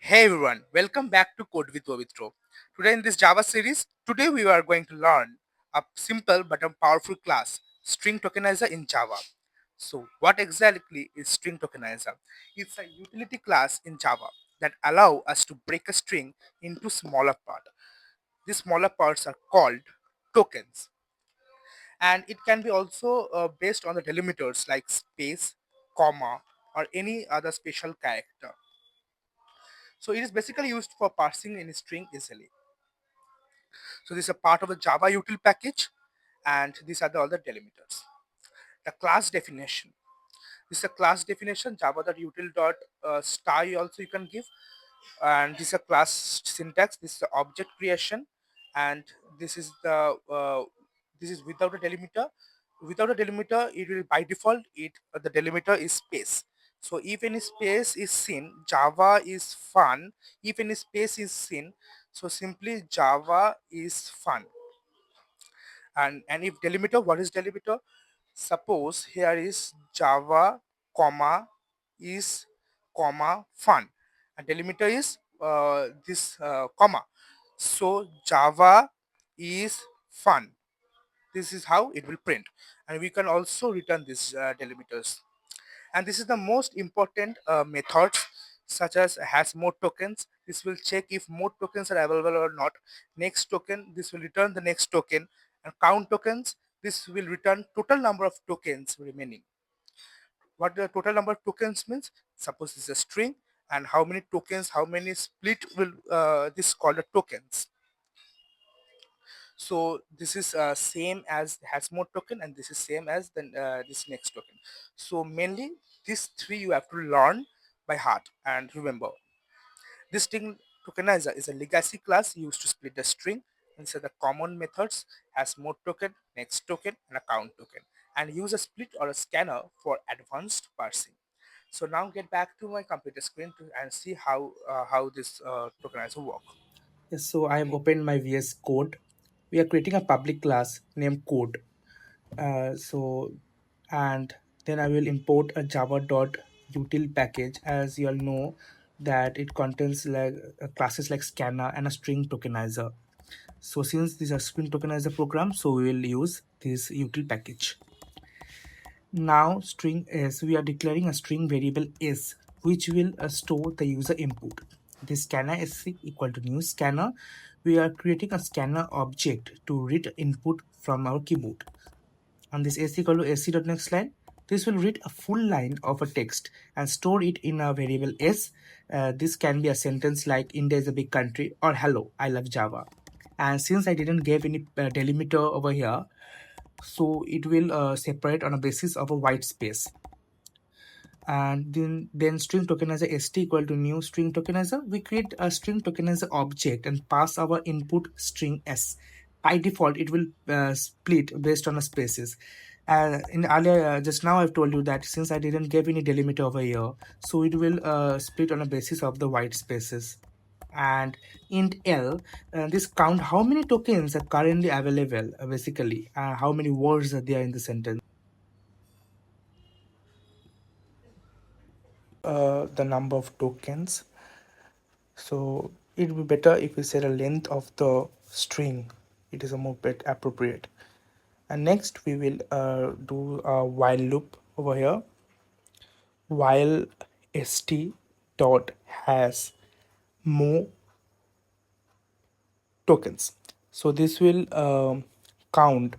Hey everyone, welcome back to Code with Pavitro. Today in this Java series, today we are going to learn a simple but a powerful class, string tokenizer in Java. So what exactly is string tokenizer? It's a utility class in Java that allow us to break a string into smaller parts. These smaller parts are called tokens, and it can be also based on the delimiters like space, comma, or any other special character. So it is basically used for parsing any string easily. So this is a part of the Java util package, and these are the other delimiters. The class definition. This is a class definition. Java util dot star also you can give, and this is a class syntax. This is the object creation, and this is the this is without a delimiter. Without a delimiter, it will by default the delimiter is space. So if any space is seen, Java is fun. If any space is seen, so simply Java is fun. And if delimiter, what is delimiter? Suppose here is Java comma is comma fun, and delimiter is this comma. So Java is fun. This is how it will print, and we can also return these delimiters. And this is the most important methods, such as has more tokens. This will check if more tokens are available or not. Next token, this will return the next token. And count tokens, this will return total number of tokens remaining. What the total number of tokens means? Suppose this is a string, and how many tokens, how many split will this called a tokens. So this is same as has more token, and this is same as this next token. So mainly these three you have to learn by heart and remember. This string tokenizer is a legacy class used to split the string. Instead, the common methods has more token, next token, and a count token, and use a split or a scanner for advanced parsing. So now get back to my computer screen and see how this tokenizer work. Yes, so I have opened my VS Code. We are creating a public class named code. And then I will import a java.util package. As you all know, that it contains like classes like scanner and a string tokenizer. So since this is a string tokenizer program, so we will use this util package. Now string s, we are declaring a string variable s, which will store the user input. This scanner is equal to new scanner. We are creating a scanner object to read input from our keyboard. And this s equal to sc.next line. This will read a full line of a text and store it in a variable s. This can be a sentence like India is a big country or hello, I love Java. And since I didn't give any delimiter over here, so it will separate on a basis of a white space. And then string tokenizer st equal to new string tokenizer. We create a string tokenizer object and pass our input string s. By default it will split based on a spaces. In earlier just now I've told you that since I didn't give any delimiter over here, so it will split on a basis of the white spaces. And int l, this count how many tokens are currently available, basically how many words are there in the sentence. The number of tokens. So it would be better if we set a length of the string. It is a more bit appropriate. And next we will do a while loop over here. While st dot has more tokens. So this will count,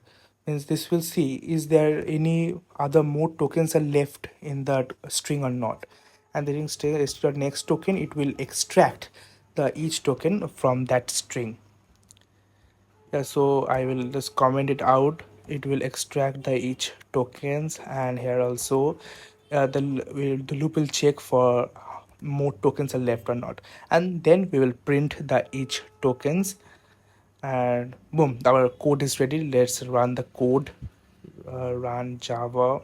means this will see is there any other more tokens are left in that string or not. And then instead next token, it will extract the each token from that string. Yeah, so I will just comment it out. It will extract the each tokens, and here also the loop will check for more tokens are left or not, and then we will print the each tokens. And boom, our code is ready. Let's run the code. Run Java.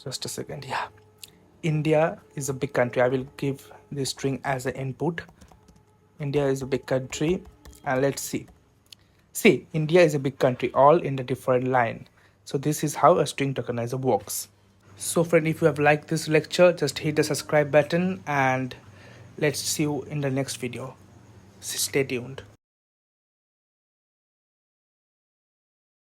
Just a second. Yeah, India is a big country. I will give this string as an input. India is a big country, and let's see. See, India is a big country, all in a different line. So this is how a string tokenizer works. So friend, if you have liked this lecture, just hit the subscribe button and Let's see you in the next video. Stay tuned.